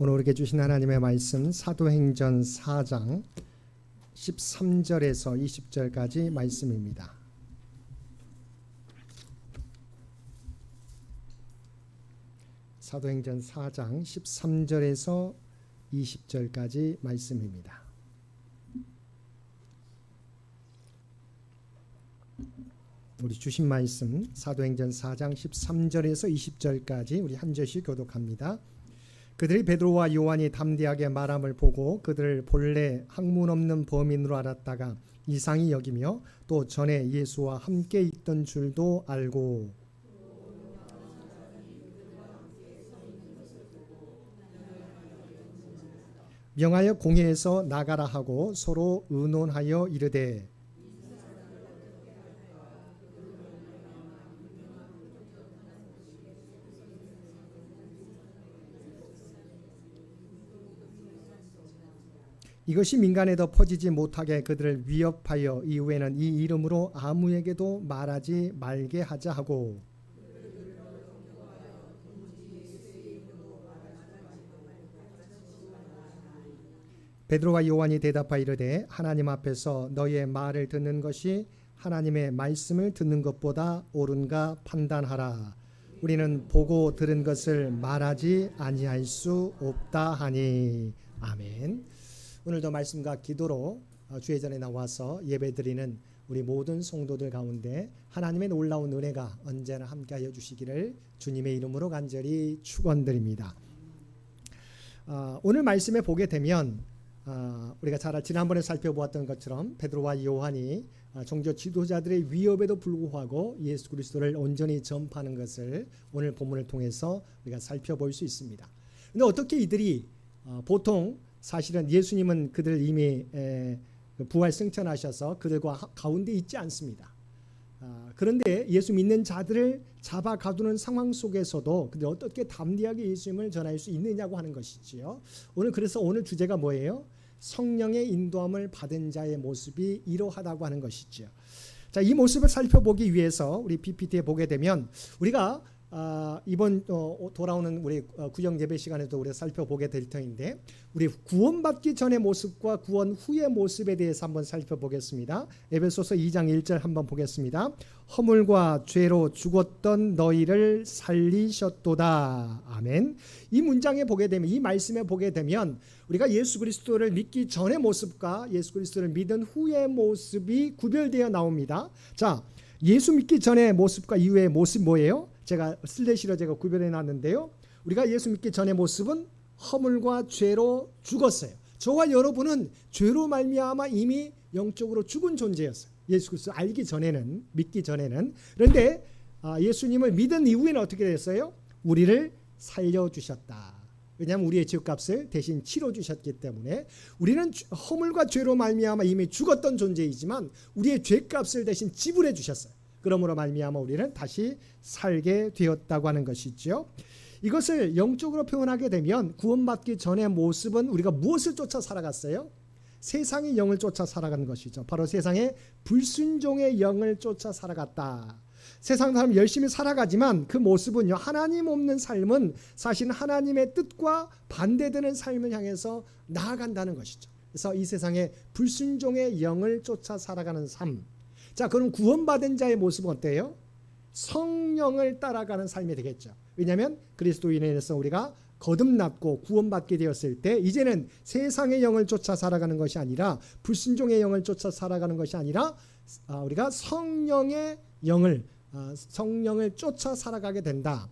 오늘 우리에게 주신 하나님의 말씀 사도행전 4장 13절에서 20절까지 말씀입니다. 사도행전 4장 13절에서 20절까지 말씀입니다. 우리 주신 말씀 사도행전 4장 13절에서 20절까지 우리 한 절씩 교독합니다. 그들이 베드로와 요한이 담대하게 말함을 보고 그들을 본래 학문 없는 범인으로 알았다가 이상히 여기며 또 전에 예수와 함께 있던 줄도 알고 명하여 공회에서 나가라 하고 서로 의논하여 이르되 이것이 민간에 더 퍼지지 못하게 그들을 위협하여 이후에는 이 이름으로 아무에게도 말하지 말게 하자 하고 베드로와 요한이 대답하여 이르되 하나님 앞에서 너희의 말을 듣는 것이 하나님의 말씀을 듣는 것보다 옳은가 판단하라. 우리는 보고 들은 것을 말하지 아니할 수 없다 하니. 아멘. 오늘도 말씀과 기도로 주의 전에 나와서 예배드리는 우리 모든 성도들 가운데 하나님의 놀라운 은혜가 언제나 함께하여 주시기를 주님의 이름으로 간절히 축원드립니다. 오늘 말씀에 보게 되면 우리가 잘 지난번에 살펴보았던 것처럼 베드로와 요한이 종교 지도자들의 위협에도 불구하고 예수 그리스도를 온전히 전파하는 것을 오늘 본문을 통해서 우리가 살펴볼 수 있습니다. 그런데 어떻게 이들이 보통 사실은 예수님은 그들 이미 부활 승천하셔서 그들과 가운데 있지 않습니다. 그런데 예수 믿는 자들을 잡아 가두는 상황 속에서도 그들 어떻게 담대하게 예수님을 전할 수 있느냐고 하는 것이지요. 그래서 오늘 주제가 뭐예요? 성령의 인도함을 받은 자의 모습이 이러하다고 하는 것이지요. 자, 이 모습을 살펴보기 위해서 우리 PPT에 보게 되면 우리가 이번 돌아오는 우리 구역 예배 시간에도 우리가 살펴보게 될 터인데 우리 구원받기 전의 모습과 구원 후의 모습에 대해서 한번 살펴보겠습니다. 에베소서 2장 1절 한번 보겠습니다. 허물과 죄로 죽었던 너희를 살리셨도다. 아멘. 이 문장에 보게 되면 이 말씀에 보게 되면 우리가 예수 그리스도를 믿기 전의 모습과 예수 그리스도를 믿은 후의 모습이 구별되어 나옵니다. 자, 예수 믿기 전의 모습과 이후의 모습 뭐예요? 제가 슬래시로 구별해 놨는데요. 우리가 예수 믿기 전의 모습은 허물과 죄로 죽었어요. 저와 여러분은 죄로 말미암아 이미 영적으로 죽은 존재였어요. 예수 그리스도 알기 전에는, 믿기 전에는. 그런데 예수님을 믿은 이후에는 어떻게 됐어요? 우리를 살려주셨다. 왜냐하면 우리의 죄값을 대신 치러주셨기 때문에 우리는 허물과 죄로 말미암아 이미 죽었던 존재이지만 우리의 죄값을 대신 지불해 주셨어요. 그러므로 말미암아 우리는 다시 살게 되었다고 하는 것이죠. 이것을 영적으로 표현하게 되면 구원받기 전의 모습은 우리가 무엇을 쫓아 살아갔어요? 세상의 영을 쫓아 살아간 것이죠. 바로 세상의 불순종의 영을 쫓아 살아갔다. 세상 사람 열심히 살아가지만 그 모습은요, 하나님 없는 삶은 사실 하나님의 뜻과 반대되는 삶을 향해서 나아간다는 것이죠. 그래서 이 세상의 불순종의 영을 쫓아 살아가는 삶. 자, 그럼 구원받은 자의 모습은 어때요? 성령을 따라가는 삶이 되겠죠. 왜냐하면 그리스도인에 의해서 우리가 거듭났고 구원받게 되었을 때 이제는 세상의 영을 쫓아 살아가는 것이 아니라 불순종의 영을 쫓아 살아가는 것이 아니라 우리가 성령의 영을 쫓아 살아가게 된다.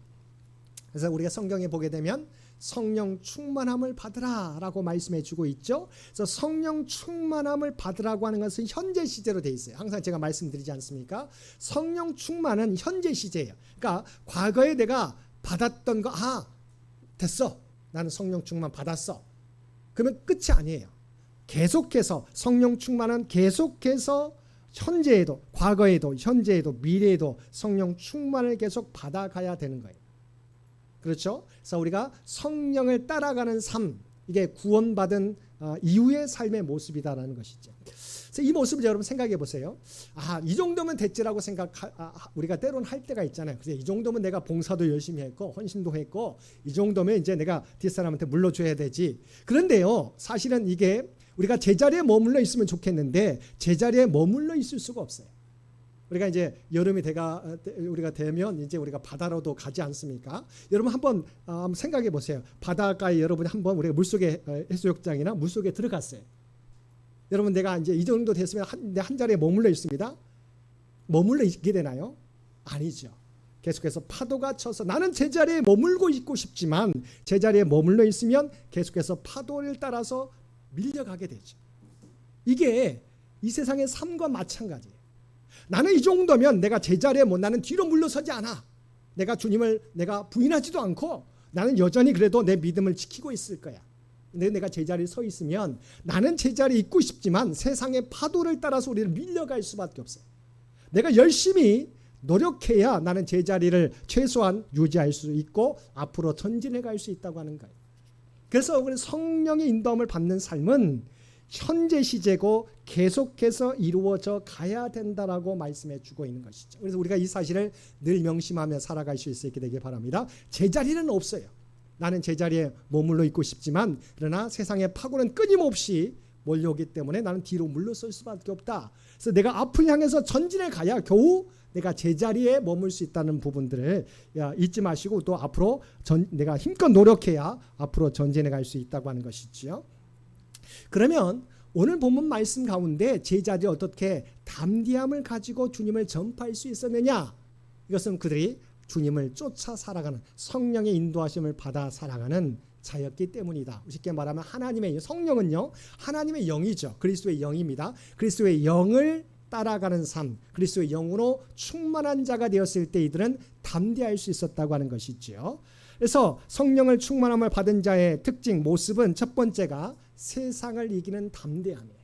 그래서 우리가 성경에 보게 되면 성령 충만함을 받으라 라고 말씀해 주고 있죠. 그래서 성령 충만함을 받으라고 하는 것은 현재 시제로 되어 있어요. 항상 제가 말씀드리지 않습니까? 성령 충만은 현재 시제예요. 그러니까 과거에 내가 받았던 거 됐어. 나는 성령 충만 받았어. 그러면 끝이 아니에요. 계속해서 성령 충만은 계속해서 현재에도, 과거에도, 현재에도, 미래에도 성령 충만을 계속 받아가야 되는 거예요. 그렇죠? 그래서 우리가 성령을 따라가는 삶, 이게 구원받은 이후의 삶의 모습이다라는 것이죠. 그래서 이 모습을 여러분 생각해 보세요. 이 정도면 됐지라고 우리가 때로는 할 때가 있잖아요. 그래서 이 정도면 내가 봉사도 열심히 했고 헌신도 했고 이 정도면 이제 내가 뒷사람한테 물러줘야 되지. 그런데요, 사실은 이게 우리가 제자리에 머물러 있으면 좋겠는데 제자리에 머물러 있을 수가 없어요. 우리가 이제 여름이 우리가 되면 이제 우리가 바다로도 가지 않습니까? 여러분 한번 생각해 보세요. 바닷가에 여러분이 한번 우리가 물속에 해수욕장이나 물속에 들어갔어요. 여러분 내가 이제 이 정도 됐으면 한 자리에 머물러 있습니다. 머물러 있게 되나요? 아니죠. 계속해서 파도가 쳐서 나는 제자리에 머물고 있고 싶지만 제자리에 머물러 있으면 계속해서 파도를 따라서 밀려가게 되죠. 이게 이 세상의 삶과 마찬가지예요. 나는 이 정도면 내가 제자리에 나는 뒤로 물러서지 않아. 내가 주님을 내가 부인하지도 않고 나는 여전히 그래도 내 믿음을 지키고 있을 거야. 근데 내가 제자리에 서 있으면 나는 제자리에 있고 싶지만 세상의 파도를 따라서 우리를 밀려갈 수밖에 없어요. 내가 열심히 노력해야 나는 제자리를 최소한 유지할 수 있고 앞으로 전진해 갈 수 있다고 하는 거예요. 그래서 우리 성령의 인도함을 받는 삶은 현재 시제고 계속해서 이루어져 가야 된다라고 말씀해 주고 있는 것이죠. 그래서 우리가 이 사실을 늘 명심하며 살아갈 수 있게 되길 바랍니다. 제자리는 없어요. 나는 제자리에 머물러 있고 싶지만 그러나 세상의 파고는 끊임없이 몰려오기 때문에 나는 뒤로 물러설 수밖에 없다. 그래서 내가 앞을 향해서 전진해 가야 겨우 내가 제자리에 머물 수 있다는 부분들을 잊지 마시고 또 앞으로 내가 힘껏 노력해야 앞으로 전진해 갈 수 있다고 하는 것이지요. 그러면 오늘 본문 말씀 가운데 제자들이 어떻게 담대함을 가지고 주님을 전파할 수 있었느냐? 이것은 그들이 주님을 쫓아 살아가는 성령의 인도하심을 받아 살아가는 자였기 때문이다. 쉽게 말하면 하나님의 성령은요, 하나님의 영이죠. 그리스도의 영입니다. 그리스도의 영을 따라가는 삶, 그리스도의 영으로 충만한 자가 되었을 때 이들은 담대할 수 있었다고 하는 것이지요. 그래서 성령을 충만함을 받은 자의 특징, 모습은 첫 번째가 세상을 이기는 담대함이에요.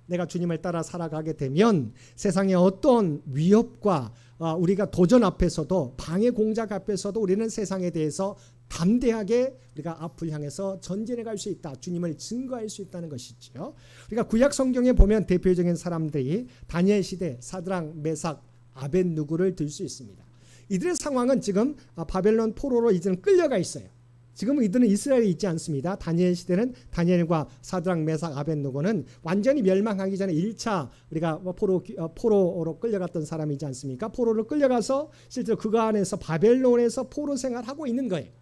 내가 주님을 따라 살아가게 되면 세상의 어떤 위협과 우리가 도전 앞에서도 방해 공작 앞에서도 우리는 세상에 대해서 담대하게 우리가 앞을 향해서 전진해 갈 수 있다. 주님을 증거할 수 있다는 것이죠. 우리가 구약 성경에 보면 대표적인 사람들이 다니엘 시대 사드락, 메삭, 아벳느고를 들 수 있습니다. 이들의 상황은 지금 바벨론 포로로 이들은 끌려가 있어요. 지금 이들은 이스라엘에 있지 않습니다. 다니엘 시대는 다니엘과 사드락, 메삭, 아벳느고는 완전히 멸망하기 전에 1차 우리가 포로로 끌려갔던 사람이지 않습니까? 포로로 끌려가서 실제로 그 안에서 바벨론에서 포로 생활하고 있는 거예요.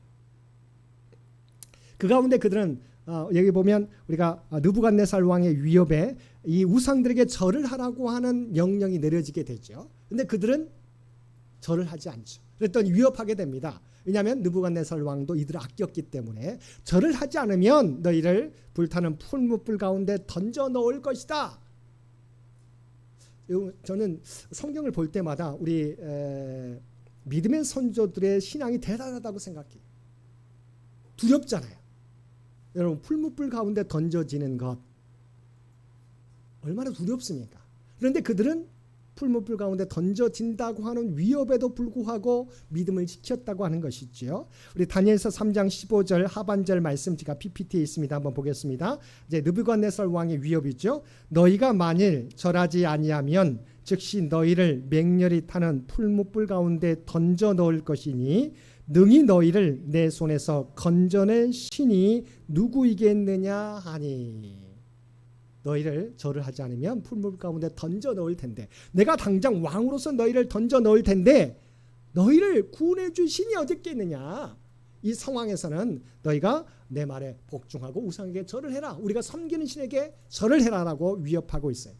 그 가운데 그들은 여기 보면 우리가 느부갓네살 왕의 위협에 이 우상들에게 절을 하라고 하는 명령이 내려지게 되죠. 근데 그들은 절을 하지 않죠. 그랬더니 위협하게 됩니다. 왜냐하면 느부갓네살 왕도 이들을 아꼈기 때문에 절을 하지 않으면 너희를 불타는 풀무불 가운데 던져 넣을 것이다. 저는 성경을 볼 때마다 우리 믿음의 선조들의 신앙이 대단하다고 생각해요. 두렵잖아요. 여러분 풀무불 가운데 던져지는 것 얼마나 두렵습니까? 그런데 그들은 풀무불 가운데 던져진다고 하는 위협에도 불구하고 믿음을 지켰다고 하는 것이지요. 우리 다니엘서 3장 15절 하반절 말씀 제가 PPT에 있습니다. 한번 보겠습니다. 이제 느부갓네살 왕의 위협이죠. 너희가 만일 절하지 아니하면 즉시 너희를 맹렬히 타는 풀무불 가운데 던져 넣을 것이니 능히 너희를 내 손에서 건져낼 신이 누구이겠느냐 하니. 너희를 절을 하지 않으면 풀무불 가운데 던져 넣을 텐데 내가 당장 왕으로서 너희를 던져 넣을 텐데 너희를 구원해 줄 신이 어디 있겠느냐. 이 상황에서는 너희가 내 말에 복종하고 우상에게 절을 해라. 우리가 섬기는 신에게 절을 해라라고 위협하고 있어요.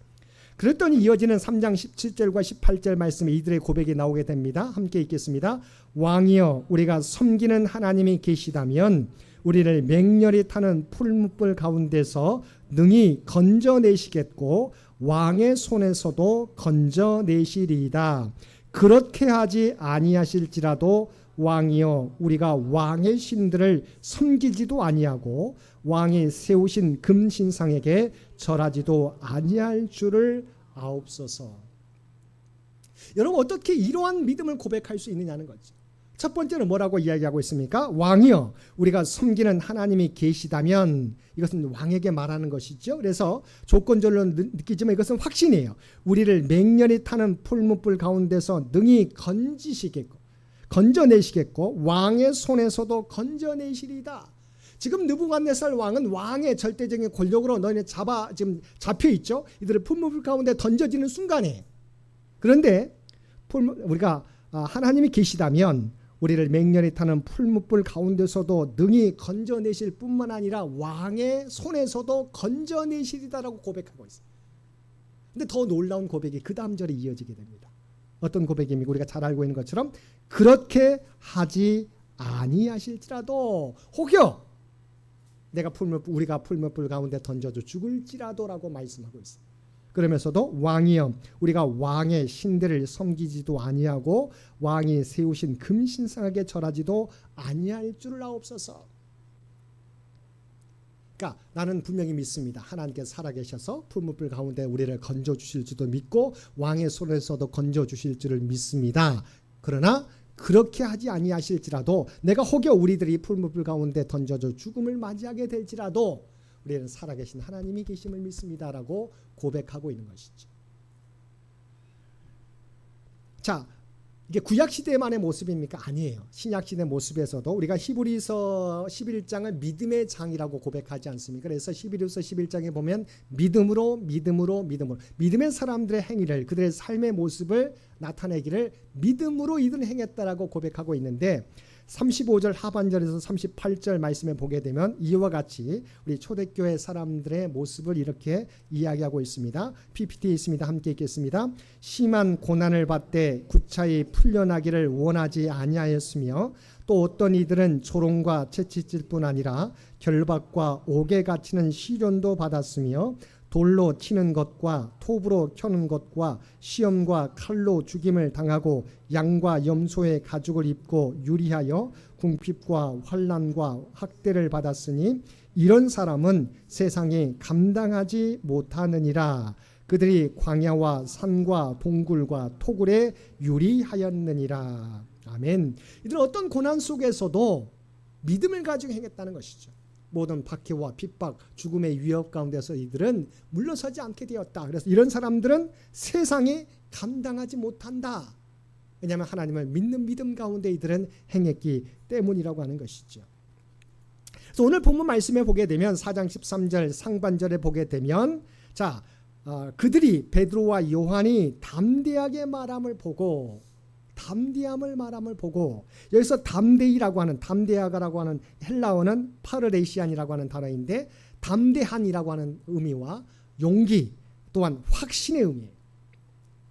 그랬더니 이어지는 3장 17절과 18절 말씀에 이들의 고백이 나오게 됩니다. 함께 읽겠습니다. 왕이여 우리가 섬기는 하나님이 계시다면 우리를 맹렬히 타는 풀무불 가운데서 능히 건져내시겠고 왕의 손에서도 건져내시리이다. 그렇게 하지 아니하실지라도 왕이여 우리가 왕의 신들을 섬기지도 아니하고 왕이 세우신 금신상에게 절하지도 아니할 줄을 아옵소서. 여러분 어떻게 이러한 믿음을 고백할 수 있느냐는 거죠. 첫 번째는 뭐라고 이야기하고 있습니까? 왕이여 우리가 섬기는 하나님이 계시다면, 이것은 왕에게 말하는 것이죠. 그래서 조건절로 느끼지만 이것은 확신이에요. 우리를 맹렬히 타는 풀무불 가운데서 능히 건져내시겠고 왕의 손에서도 건져내시리다. 지금 느부갓네살 왕은 왕의 절대적인 권력으로 너희는 지금 잡혀 있죠. 이들을 풀무불 가운데 던져지는 순간에, 그런데 우리가 하나님이 계시다면 우리를 맹렬히 타는 풀무불 가운데서도 능히 건져내실 뿐만 아니라 왕의 손에서도 건져내시리다라고 고백하고 있어요. 근데 더 놀라운 고백이 그 다음 절에 이어지게 됩니다. 어떤 고백입니까? 우리가 잘 알고 있는 것처럼 그렇게 하지 아니하실지라도 혹여 우리가 풀무불 가운데 던져져 죽을지라도라고 말씀하고 있어요. 그러면서도 왕이여 우리가 왕의 신들을 섬기지도 아니하고 왕이 세우신 금신상에게 절하지도 아니할 줄을 아옵소서. 그러니까 나는 분명히 믿습니다. 하나님께서 살아계셔서 풀무불 가운데 우리를 건져주실 줄도 믿고 왕의 손에서도 건져주실 줄을 믿습니다. 그러나 그렇게 하지 아니하실지라도 내가 혹여 우리들이 풀무불 가운데 던져져 죽음을 맞이하게 될지라도 우리는 살아계신 하나님이 계심을 믿습니다라고 고백하고 있는 것이죠. 자, 이게 구약시대만의 모습입니까? 아니에요. 신약시대 모습에서도 우리가 히브리서 11장을 믿음의 장이라고 고백하지 않습니까? 그래서 히브리서 11장에 보면 믿음의 사람들의 행위를, 그들의 삶의 모습을 나타내기를 믿음으로 이들은 행했다라고 고백하고 있는데, 35절 하반절에서 38절 말씀에 보게 되면 이와 같이 우리 초대교회 사람들의 모습을 이렇게 이야기하고 있습니다. PPT에 있습니다. 함께 읽겠습니다. 심한 고난을 받되 구차히 풀려나기를 원하지 아니하였으며 또 어떤 이들은 조롱과 채찍질 뿐 아니라 결박과 옥에 갇히는 시련도 받았으며 돌로 치는 것과 톱으로 켜는 것과 시험과 칼로 죽임을 당하고 양과 염소의 가죽을 입고 유리하여 궁핍과 환난과 학대를 받았으니 이런 사람은 세상이 감당하지 못하느니라. 그들이 광야와 산과 동굴과 토굴에 유리하였느니라. 아멘. 이들은 어떤 고난 속에서도 믿음을 가지고 행했다는 것이죠. 모든 박해와 핍박, 죽음의 위협 가운데서 이들은 물러서지 않게 되었다. 그래서 이런 사람들은 세상에 감당하지 못한다. 왜냐하면 하나님을 믿는 믿음 가운데 이들은 행했기 때문이라고 하는 것이죠. 그래서 오늘 본문 말씀에 보게 되면 4장 13절 상반절에 보게 되면 그들이 베드로와 요한이 담대하게 말함을 보고 여기서 담대하가라고 하는 헬라어는 파르레시안이라고 하는 단어인데 담대한이라고 하는 의미와 용기 또한 확신의 의미예요.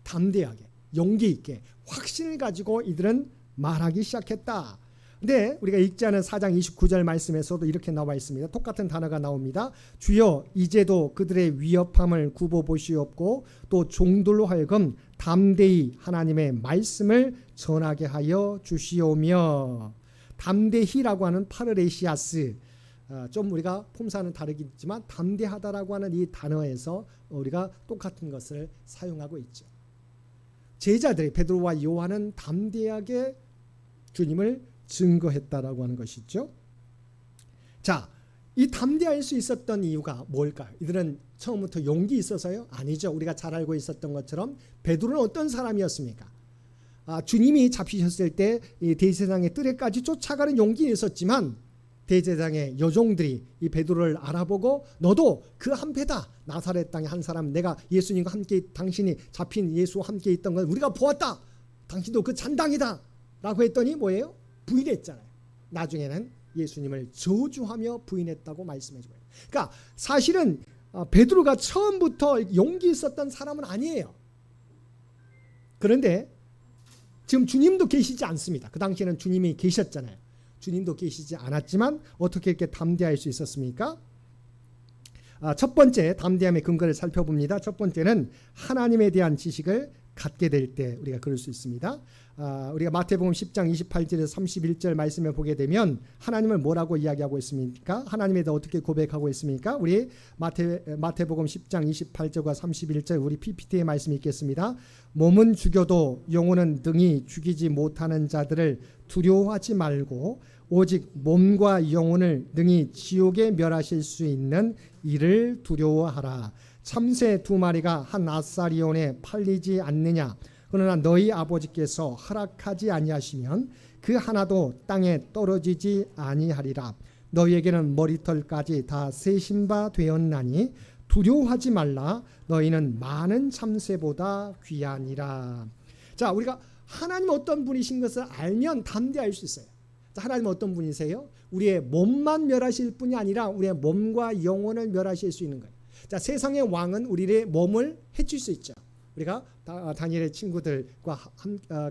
담대하게 용기 있게 확신을 가지고 이들은 말하기 시작했다. 근데 우리가 읽지 않은 4장 29절 말씀에서도 이렇게 나와 있습니다. 똑같은 단어가 나옵니다. 주여 이제도 그들의 위협함을 굽어보시옵고 또 종들로 하여금 담대히 하나님의 말씀을 전하게 하여 주시오며. 담대히라고 하는 파르레시아스, 좀 우리가 폼사는 다르겠지만 담대하다라고 하는 이 단어에서 우리가 똑같은 것을 사용하고 있죠. 제자들이 베드로와 요한은 담대하게 주님을 증거했다라고 하는 것이죠. 자, 이 담대할 수 있었던 이유가 뭘까요? 이들은 처음부터 용기 있어서요? 아니죠. 우리가 잘 알고 있었던 것처럼 베드로는 어떤 사람이었습니까? 주님이 잡히셨을 때 대제사장의 뜰에까지 쫓아가는 용기는 있었지만 대제사장의 여종들이 이 베드로를 알아보고 너도 그 한패다. 나사렛 땅의 한 사람, 내가 예수님과 함께 당신이 잡힌 예수와 함께 있던 걸 우리가 보았다. 당신도 그 잔당이다. 라고 했더니 뭐예요? 부인했잖아요. 나중에는 예수님을 저주하며 부인했다고 말씀해주고 있어요. 그러니까 사실은 베드로가 처음부터 용기 있었던 사람은 아니에요. 그런데 지금 주님도 계시지 않습니다. 그 당시에는 주님이 계셨잖아요. 주님도 계시지 않았지만 어떻게 이렇게 담대할 수 있었습니까? 첫 번째 담대함의 근거를 살펴봅니다. 첫 번째는 하나님에 대한 지식을 갖게 될 때 우리가 그럴 수 있습니다. 우리가 마태복음 10장 28절에서 31절 말씀을 보게 되면 하나님을 뭐라고 이야기하고 있습니까? 하나님에 대해 어떻게 고백하고 있습니까? 우리 마태복음 10장 28절과 31절 우리 PPT에 말씀이 있겠습니다. 몸은 죽여도 영혼은 능히 죽이지 못하는 자들을 두려워하지 말고 오직 몸과 영혼을 능히 지옥에 멸하실 수 있는 이를 두려워하라. 참새 2마리가 한 아사리온에 팔리지 않느냐? 그러나 너희 아버지께서 허락하지 아니하시면 그 하나도 땅에 떨어지지 아니하리라. 너희에게는 머리털까지 다 세신 바 되었나니 두려워하지 말라. 너희는 많은 참새보다 귀하니라. 자, 우리가 하나님 어떤 분이신 것을 알면 담대할 수 있어요. 자, 하나님 어떤 분이세요? 우리의 몸만 멸하실 뿐이 아니라 우리의 몸과 영혼을 멸하실 수 있는 거예요. 자, 세상의 왕은 우리의 몸을 해칠 수 있죠. 우리가 다니엘의 친구들과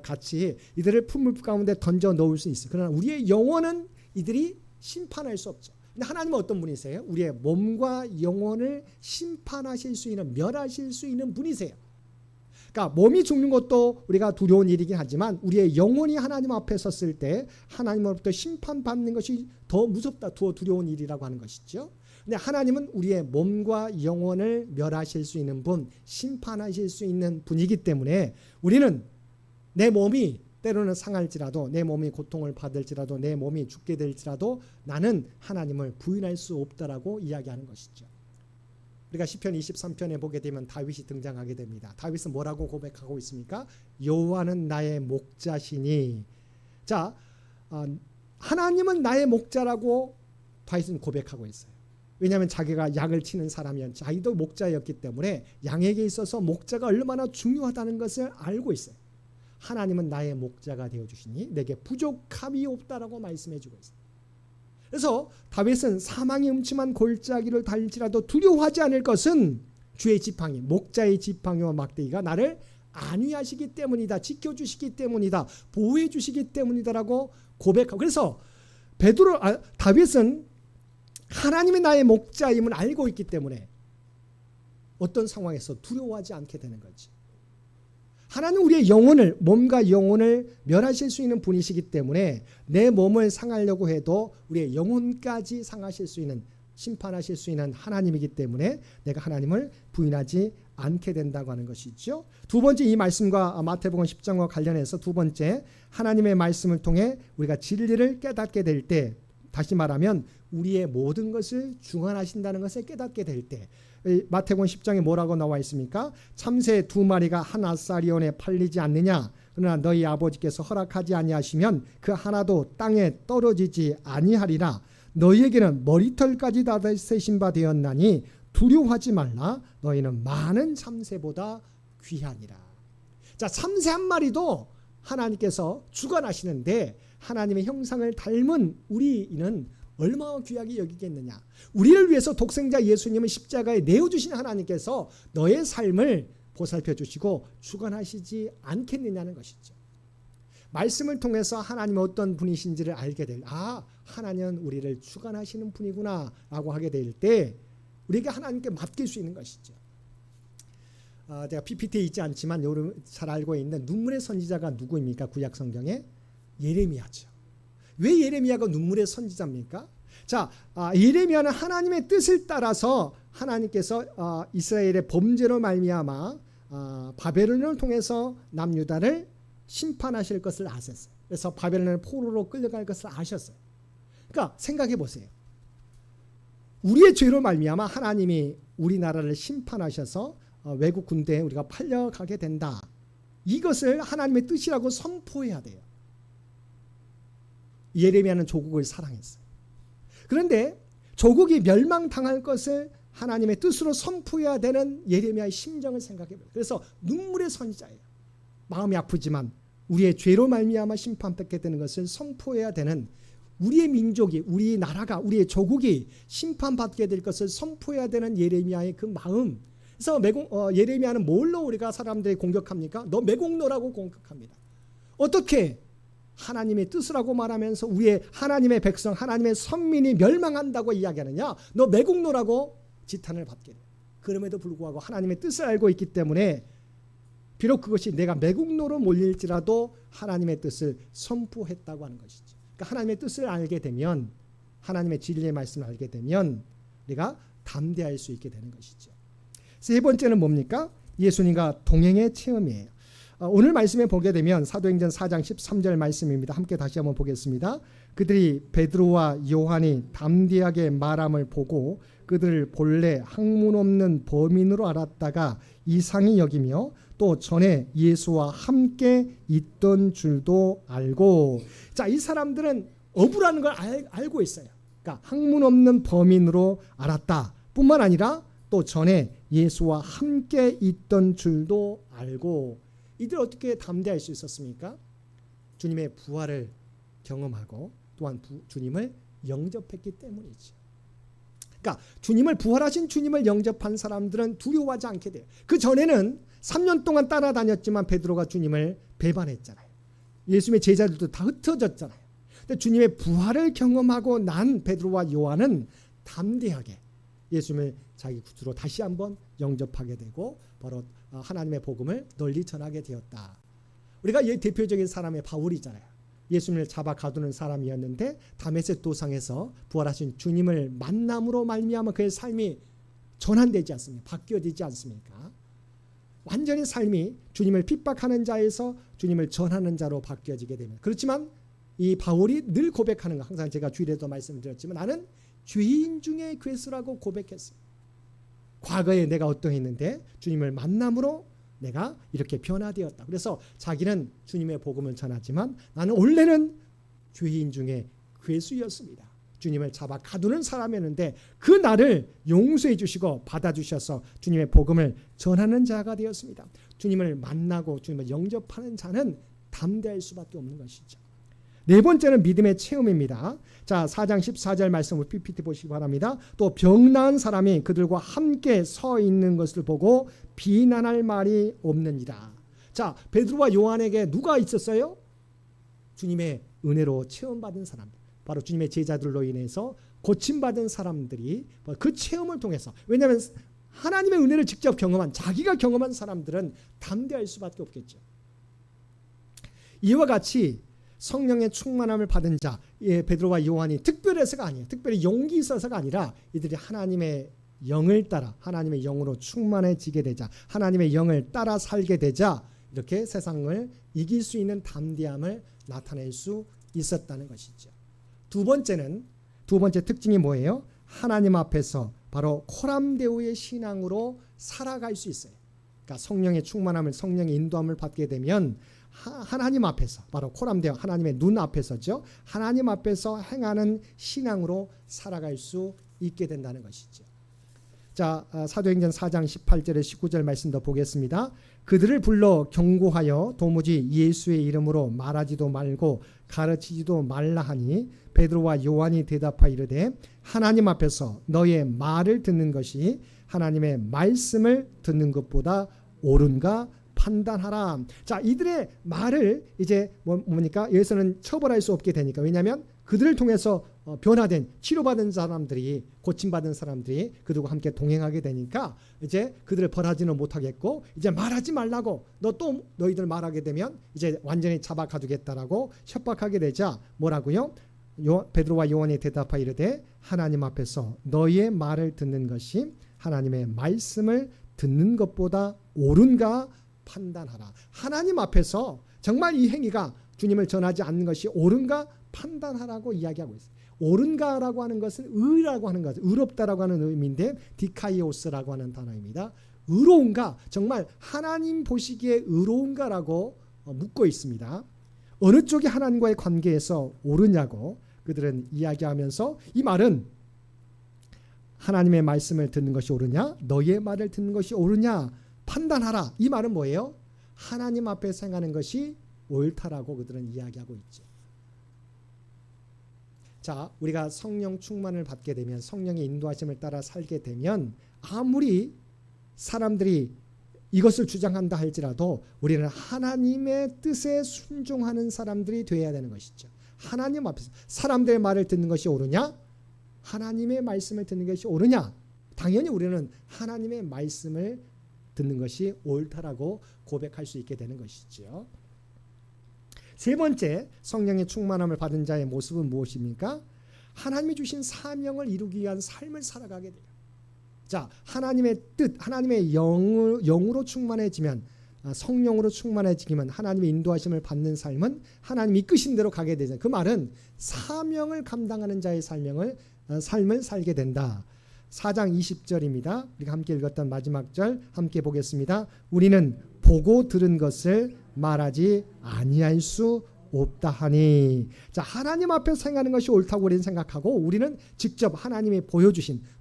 같이 이들을 풀물 가운데 던져 넣을 수 있어요. 그러나 우리의 영혼은 이들이 심판할 수 없죠. 근데 하나님은 어떤 분이세요? 우리의 몸과 영혼을 심판하실 수 있는, 멸하실 수 있는 분이세요. 그러니까 몸이 죽는 것도 우리가 두려운 일이긴 하지만 우리의 영혼이 하나님 앞에 섰을 때 하나님으로부터 심판받는 것이 더 무섭다, 더 두려운 일이라고 하는 것이죠. 근데 하나님은 우리의 몸과 영혼을 멸하실 수 있는 분, 심판하실 수 있는 분이기 때문에 우리는 내 몸이 때로는 상할지라도, 내 몸이 고통을 받을지라도, 내 몸이 죽게 될지라도 나는 하나님을 부인할 수 없다라고 이야기하는 것이죠. 우리가 시편 23편에 보게 되면 다윗이 등장하게 됩니다. 다윗은 뭐라고 고백하고 있습니까? 여호와는 나의 목자시니. 자, 하나님은 나의 목자라고 다윗은 고백하고 있어요. 왜냐하면 자기가 양을 치는 사람이었죠. 자기도 목자였기 때문에 양에게 있어서 목자가 얼마나 중요하다는 것을 알고 있어요. 하나님은 나의 목자가 되어주시니 내게 부족함이 없다라고 말씀해주고 있어요. 그래서 다윗은 사망의 음침한 골짜기를 달릴지라도 두려워하지 않을 것은 주의 지팡이, 목자의 지팡이와 막대기가 나를 안위하시기 때문이다, 지켜주시기 때문이다, 보호해 주시기 때문이다라고 고백하고, 그래서 다윗은 하나님이 나의 목자임을 알고 있기 때문에 어떤 상황에서 두려워하지 않게 되는 거지. 하나님은 우리의 영혼을, 몸과 영혼을 멸하실 수 있는 분이시기 때문에 내 몸을 상하려고 해도 우리의 영혼까지 상하실 수 있는, 심판하실 수 있는 하나님이기 때문에 내가 하나님을 부인하지 않게 된다고 하는 것이죠. 두 번째, 이 말씀과 마태복음 10장과 관련해서 두 번째, 하나님의 말씀을 통해 우리가 진리를 깨닫게 될 때, 다시 말하면 우리의 모든 것을 주관하신다는 것을 깨닫게 될 때, 마태복음 10장에 뭐라고 나와 있습니까? 참새 2마리가 한 아사리온에 팔리지 않느냐? 그러나 너희 아버지께서 허락하지 아니하시면 그 하나도 땅에 떨어지지 아니하리라. 너희에게는 머리털까지 다 세신 바 되었나니 두려워하지 말라. 너희는 많은 참새보다 귀하니라. 자, 참새 한 마리도 하나님께서 주관하시는데 하나님의 형상을 닮은 우리는 얼마나 귀하게 여기겠느냐. 우리를 위해서 독생자 예수님을 십자가에 내어주신 하나님께서 너의 삶을 보살펴 주시고 주관하시지 않겠느냐는 것이죠. 말씀을 통해서 하나님이 어떤 분이신지를 알게 될, 하나님은 우리를 주관하시는 분이구나 라고 하게 될 때 우리가 하나님께 맡길 수 있는 것이죠. 제가 PPT에 있지 않지만 여러분 잘 알고 있는 눈물의 선지자가 누구입니까? 구약 성경에 예레미야죠. 왜 예레미야가 눈물의 선지자입니까? 자, 예레미야는 하나님의 뜻을 따라서 하나님께서 이스라엘의 범죄로 말미암아 바벨론을 통해서 남유다를 심판하실 것을 아셨어요. 그래서 바벨론을 포로로 끌려갈 것을 아셨어요. 그러니까 생각해 보세요. 우리의 죄로 말미암아 하나님이 우리나라를 심판하셔서 외국 군대에 우리가 팔려가게 된다. 이것을 하나님의 뜻이라고 선포해야 돼요. 예레미야는 조국을 사랑했어요. 그런데 조국이 멸망당할 것을 하나님의 뜻으로 선포해야 되는 예레미야의 심정을 생각해봐요. 그래서 눈물의 선지자예요. 마음이 아프지만 우리의 죄로 말미암아 심판받게 되는 것을 선포해야 되는, 우리의 민족이, 우리 나라가, 우리의 조국이 심판받게 될 것을 선포해야 되는 예레미야의 그 마음. 그래서 예레미야는 뭘로 우리가 사람들이 공격합니까? 너 매국노라고 공격합니다. 어떻게? 하나님의 뜻이라고 말하면서 위에 하나님의 백성, 하나님의 선민이 멸망한다고 이야기하느냐? 너 매국노라고 지탄을 받게 돼요. 그럼에도 불구하고 하나님의 뜻을 알고 있기 때문에 비록 그것이 내가 매국노로 몰릴지라도 하나님의 뜻을 선포했다고 하는 것이죠. 그러니까 하나님의 뜻을 알게 되면, 하나님의 진리의 말씀을 알게 되면 우리가 담대할 수 있게 되는 것이죠. 세 번째는 뭡니까? 예수님과 동행의 체험이에요. 오늘 말씀에 보게 되면 사도행전 4장 13절 말씀입니다. 함께 다시 한번 보겠습니다. 그들이 베드로와 요한이 담대하게 말함을 보고 그들을 본래 학문 없는 범인으로 알았다가 이상히 여기며 또 전에 예수와 함께 있던 줄도 알고. 자, 이 사람들은 어부라는 걸 알고 있어요. 그러니까 학문 없는 범인으로 알았다 뿐만 아니라 또 전에 예수와 함께 있던 줄도 알고. 이들 어떻게 담대할 수 있었습니까? 주님의 부활을 경험하고 또한 주님을 영접했기 때문이죠. 그러니까 주님을, 부활하신 주님을 영접한 사람들은 두려워하지 않게 돼요. 그 전에는 3년 동안 따라다녔지만 베드로가 주님을 배반했잖아요. 예수님의 제자들도 다 흩어졌잖아요. 근데 주님의 부활을 경험하고 난 베드로와 요한은 담대하게 예수님을 자기 구주로 다시 한번 영접하게 되고 바로 하나님의 복음을 널리 전하게 되었다. 우리가 대표적인 사람의 바울이잖아요. 예수님을 잡아 가두는 사람이었는데 다메섹 도상에서 부활하신 주님을 만남으로 말미암아 그의 삶이 전환되지 않습니까? 바뀌어지지 않습니까? 완전히 삶이 주님을 핍박하는 자에서 주님을 전하는 자로 바뀌어지게 됩니다. 그렇지만 이 바울이 늘 고백하는 거, 항상 제가 주일에도 말씀드렸지만 나는 죄인 중에 괴수라고 고백했어요. 과거에 내가 어떠했는데 주님을 만남으로 내가 이렇게 변화되었다. 그래서 자기는 주님의 복음을 전하지만 나는 원래는 죄인 중에 괴수였습니다. 주님을 잡아 가두는 사람이었는데 그 나를 용서해 주시고 받아주셔서 주님의 복음을 전하는 자가 되었습니다. 주님을 만나고 주님을 영접하는 자는 담대할 수밖에 없는 것이죠. 네 번째는 믿음의 체험입니다. 자, 4장 14절 말씀을 PPT 보시기 바랍니다. 또 병나은 사람이 그들과 함께 서 있는 것을 보고 비난할 말이 없느니라. 자, 베드로와 요한에게 누가 있었어요? 주님의 은혜로 체험받은 사람들, 바로 주님의 제자들로 인해서 고침받은 사람들이 그 체험을 통해서, 왜냐하면 하나님의 은혜를 직접 경험한, 자기가 경험한 사람들은 담대할 수밖에 없겠죠. 이와 같이 성령의 충만함을 받은 자, 베드로와 요한이 특별해서가 아니에요. 특별히 용기 있어서가 아니라 이들이 하나님의 영을 따라 하나님의 영으로 충만해지게 되자, 하나님의 영을 따라 살게 되자 이렇게 세상을 이길 수 있는 담대함을 나타낼 수 있었다는 것이죠. 두 번째 특징이 뭐예요? 하나님 앞에서 바로 코람데오의 신앙으로 살아갈 수 있어요. 그러니까 성령의 충만함을, 성령의 인도함을 받게 되면 하나님 앞에서, 바로 코람데오, 하나님의 눈 앞에서죠. 하나님 앞에서 행하는 신앙으로 살아갈 수 있게 된다는 것이죠. 자, 사도행전 4장 18절에 19절 말씀 더 보겠습니다. 그들을 불러 경고하여 도무지 예수의 이름으로 말하지도 말고 가르치지도 말라 하니 베드로와 요한이 대답하여 이르되 하나님 앞에서 너의 말을 듣는 것이 하나님의 말씀을 듣는 것보다 옳은가 판단하라. 자, 이들의 말을 이제 뭡니까? 여기서는 처벌할 수 없게 되니까. 왜냐하면 그들을 통해서 변화된, 치료받은 사람들이, 고침받은 사람들이 그들과 함께 동행하게 되니까 이제 그들을 벌하지는 못하겠고, 이제 말하지 말라고, 너희들 말하게 되면 이제 완전히 잡아 가두겠다라고 협박하게 되자 뭐라고요? 베드로와 요한이 대답하여 이르되 하나님 앞에서 너희의 말을 듣는 것이 하나님의 말씀을 듣는 것보다 옳은가 판단하라. 하나님 앞에서 정말 이 행위가 주님을 전하지 않는 것이 옳은가 판단하라고 이야기하고 있어요. 옳은가라고 하는 것은 의라고 하는 것, 의롭다라고 하는 의미인데 디카이오스라고 하는 단어입니다. 의로운가, 정말 하나님 보시기에 의로운가라고 묻고 있습니다. 어느 쪽이 하나님과의 관계에서 옳으냐고 그들은 이야기하면서, 이 말은 하나님의 말씀을 듣는 것이 옳으냐, 너희의 말을 듣는 것이 옳으냐 판단하라. 이 말은 뭐예요? 하나님 앞에서 행하는 것이 옳다라고 그들은 이야기하고 있죠. 자, 우리가 성령 충만을 받게 되면, 성령의 인도하심을 따라 살게 되면 아무리 사람들이 이것을 주장한다 할지라도 우리는 하나님의 뜻에 순종하는 사람들이 되어야 되는 것이죠. 하나님 앞에서 사람들의 말을 듣는 것이 옳으냐, 하나님의 말씀을 듣는 것이 옳으냐. 당연히 우리는 하나님의 말씀을 듣는 것이 옳다라고 고백할 수 있게 되는 것이죠. 세 번째, 성령의 충만함을 받은 자의 모습은 무엇입니까? 하나님이 주신 사명을 이루기 위한 삶을 살아가게 돼요. 자, 하나님의 뜻, 하나님의 영으로 충만해지면, 성령으로 충만해지면 하나님의 인도하심을 받는 삶은 하나님이 이끄신 대로 가게 되죠. 그 말은 사명을 감당하는 자의 삶을 살게 된다. 4장 20절입니다. 우리가 함께 읽었던 마지막 절 함께 보겠습니다. 우리는 보고 들은 것을 말하지 아니할 수 없다 하니. 자, 하나님 앞에서 행하는 것이 옳다고 우리는 생각하고 우리는 직접 하나님이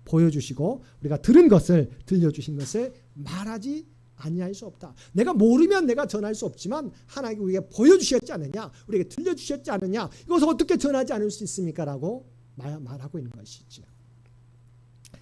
보여주시고 우리가 들은 것을 들려주신 것을 말하지 아니할 수 없다. 내가 모르면 내가 전할 수 없지만 하나님이 우리에게 보여주셨지 않느냐, 우리에게 들려주셨지 않느냐, 이것을 어떻게 전하지 않을 수 있습니까? 라고 말하고 있는 것이죠.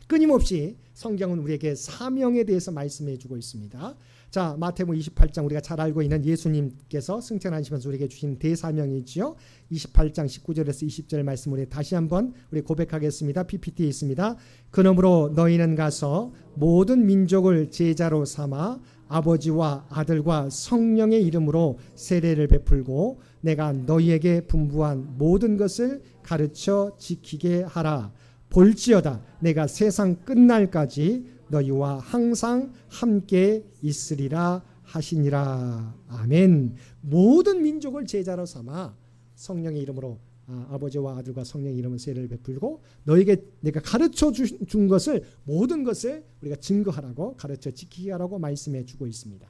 끊임없이 성경은 우리에게 사명에 대해서 말씀해 주고 있습니다. 자, 마태복음 28장 우리가 잘 알고 있는 예수님께서 승천하시면서 우리에게 주신 대사명이지요. 28장 19절에서 20절 말씀 우리 다시 한번 우리 고백하겠습니다. PPT에 있습니다. 그러므로 너희는 가서 모든 민족을 제자로 삼아 아버지와 아들과 성령의 이름으로 세례를 베풀고 내가 너희에게 분부한 모든 것을 가르쳐 지키게 하라. 볼지어다 내가 세상 끝날까지 너희와 항상 함께 있으리라 하시니라. 아멘. 모든 민족을 제자로 삼아 성령의 이름으로 아버지와 아들과 성령의 이름으로 세례를 베풀고 너에게 내가 가르쳐 준 것을 모든 것을 우리가 증거하라고 가르쳐 지키게 하라고 말씀해 주고 있습니다.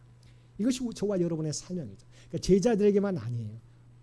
이것이 저와 여러분의 사명이죠. 그러니까 제자들에게만 아니에요.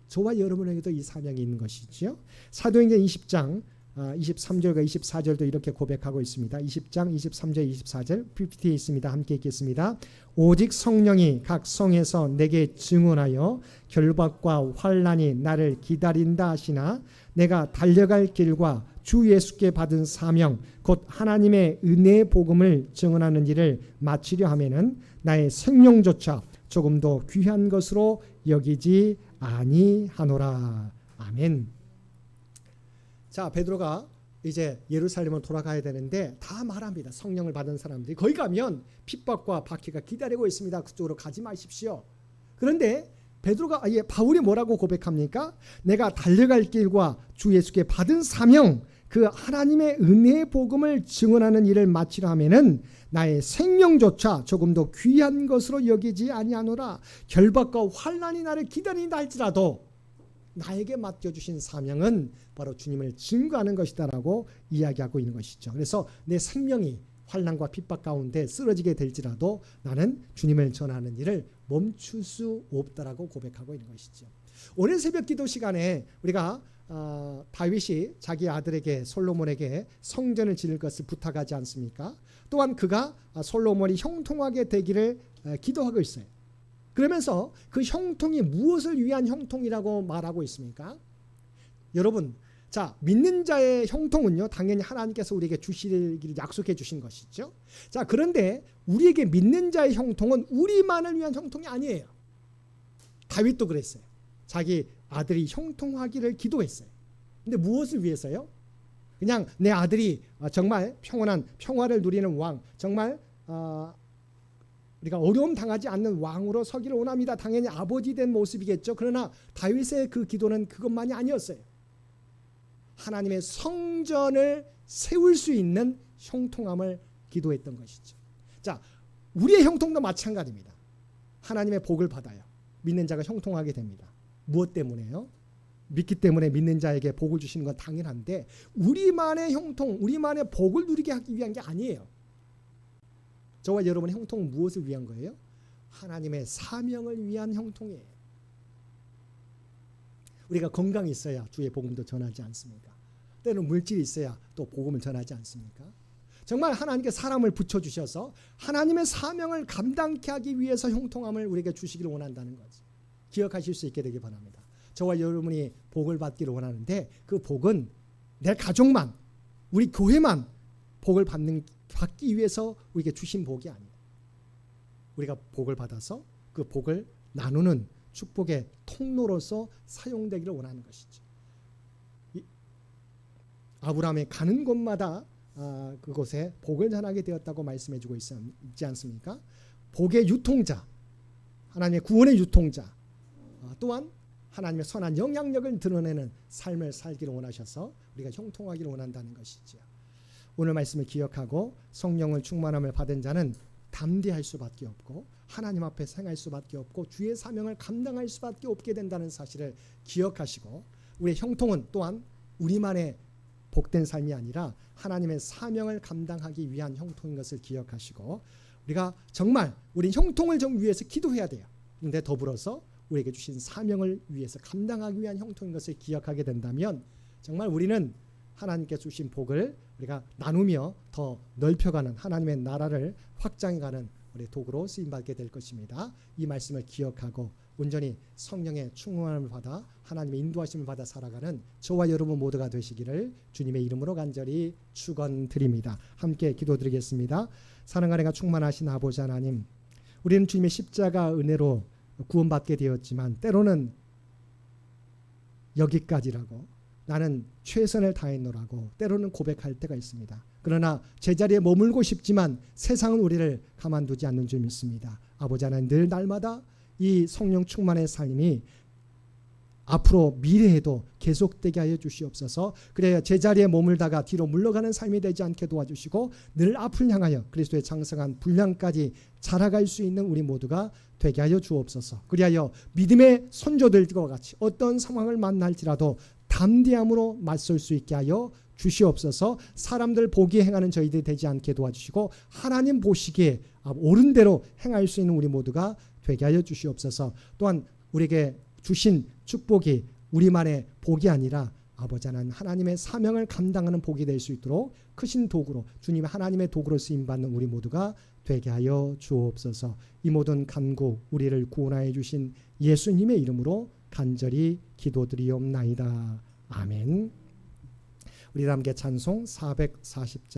저와 여러분에게도 이 사명이 있는 것이죠. 사도행전 20장 23절과 24절도 이렇게 고백하고 있습니다. 20장 23절 24절 PPT에 있습니다. 함께 읽겠습니다. 오직 성령이 각 성에서 내게 증언하여 결박과 환난이 나를 기다린다 하시나 내가 달려갈 길과 주 예수께 받은 사명 곧 하나님의 은혜의 복음을 증언하는 일을 마치려 하면은 나의 생명조차 조금 더 귀한 것으로 여기지 아니하노라. 아멘. 자, 베드로가 이제 예루살렘으로 돌아가야 되는데 다 말합니다. 성령을 받은 사람들이 거기 가면 핍박과 박해가 기다리고 있습니다. 그쪽으로 가지 마십시오. 그런데 바울이 뭐라고 고백합니까? 내가 달려갈 길과 주 예수께 받은 사명 그 하나님의 은혜의 복음을 증언하는 일을 마치려 하면은 나의 생명조차 조금 더 귀한 것으로 여기지 아니하노라. 결박과 환난이 나를 기다린다 할지라도 나에게 맡겨주신 사명은 바로 주님을 증거하는 것이다라고 이야기하고 있는 것이죠. 그래서 내 생명이 환난과 핍박 가운데 쓰러지게 될지라도 나는 주님을 전하는 일을 멈출 수 없다라고 고백하고 있는 것이죠. 오늘 새벽 기도 시간에 우리가 다윗이 자기 아들에게 솔로몬에게 성전을 지을 것을 부탁하지 않습니까? 또한 그가 솔로몬이 형통하게 되기를 기도하고 있어요. 그러면서 그 형통이 무엇을 위한 형통이라고 말하고 있습니까? 여러분, 자, 믿는 자의 형통은요, 당연히 하나님께서 우리에게 주시기를 약속해 주신 것이죠. 자, 그런데 우리에게 믿는 자의 형통은 우리만을 위한 형통이 아니에요. 다윗도 그랬어요. 자기 아들이 형통하기를 기도했어요. 근데 무엇을 위해서요? 그냥 내 아들이 정말 평온한 평화를 누리는 왕, 정말 우리가 어려움 당하지 않는 왕으로 서기를 원합니다. 당연히 아버지 된 모습이겠죠. 그러나 다윗의 그 기도는 그것만이 아니었어요. 하나님의 성전을 세울 수 있는 형통함을 기도했던 것이죠. 자, 우리의 형통도 마찬가지입니다. 하나님의 복을 받아요. 믿는 자가 형통하게 됩니다. 무엇 때문에요? 믿기 때문에 믿는 자에게 복을 주시는 건 당연한데 우리만의 형통, 우리만의 복을 누리게 하기 위한 게 아니에요. 저와 여러분의 형통은 무엇을 위한 거예요? 하나님의 사명을 위한 형통이에요. 우리가 건강이 있어야 주의 복음도 전하지 않습니까? 때로는 물질이 있어야 또 복음을 전하지 않습니까? 정말 하나님께 사람을 붙여주셔서 하나님의 사명을 감당케 하기 위해서 형통함을 우리에게 주시기를 원한다는 거지. 기억하실 수 있게 되기 바랍니다. 저와 여러분이 복을 받기를 원하는데 그 복은 내 가족만, 우리 교회만 복을 받기 위해서 우리에게 주신 복이 아니에요. 우리가 복을 받아서 그 복을 나누는 축복의 통로로서 사용되기를 원하는 것이죠. 아브라함이 가는 곳마다 그곳에 복을 전하게 되었다고 말씀해주고 있지 않습니까? 복의 유통자, 하나님의 구원의 유통자, 또한 하나님의 선한 영향력을 드러내는 삶을 살기를 원하셔서 우리가 형통하기를 원한다는 것이지요. 오늘 말씀을 기억하고 성령을 충만함을 받은 자는 담대할 수밖에 없고 하나님 앞에 행할 수밖에 없고 주의 사명을 감당할 수밖에 없게 된다는 사실을 기억하시고, 우리의 형통은 또한 우리만의 복된 삶이 아니라 하나님의 사명을 감당하기 위한 형통인 것을 기억하시고, 우리가 정말 우리 형통을 좀 위해서 기도해야 돼요. 그런데 더불어서 우리에게 주신 사명을 위해서 감당하기 위한 형통인 것을 기억하게 된다면 정말 우리는 하나님께 주신 복을 우리가 나누며 더 넓혀가는, 하나님의 나라를 확장해가는 우리 도구로 쓰임받게 될 것입니다. 이 말씀을 기억하고 온전히 성령의 충만함을 받아 하나님의 인도하심을 받아 살아가는 저와 여러분 모두가 되시기를 주님의 이름으로 간절히 축원드립니다. 함께 기도드리겠습니다. 사랑과 은혜가 충만하신 아버지 하나님, 우리는 주님의 십자가 은혜로 구원받게 되었지만 때로는 여기까지라고, 나는 최선을 다했노라고 때로는 고백할 때가 있습니다. 그러나 제자리에 머물고 싶지만 세상은 우리를 가만두지 않는 줄 믿습니다. 아버지 하나님, 늘 날마다 이 성령 충만의 삶이 앞으로 미래에도 계속되게 하여 주시옵소서. 그래야 제자리에 머물다가 뒤로 물러가는 삶이 되지 않게 도와주시고 늘 앞을 향하여 그리스도의 장성한 분량까지 자라갈 수 있는 우리 모두가 되게 하여 주옵소서. 그리하여 믿음의 선조들과 같이 어떤 상황을 만날지라도 담대함으로 맞설 수 있게 하여 주시옵소서. 사람들 보기에 행하는 저희들이 되지 않게 도와주시고 하나님 보시기에 옳은 대로 행할 수 있는 우리 모두가 되게 하여 주시옵소서. 또한 우리에게 주신 축복이 우리만의 복이 아니라 아버지 하나님의 사명을 감당하는 복이 될 수 있도록 크신 도구로, 주님의 하나님의 도구로 쓰임받는 우리 모두가 되게 하여 주옵소서. 이 모든 간구 우리를 구원하여 주신 예수님의 이름으로 간절히 기도드리옵나이다. 아멘. 우리 함께 찬송 440장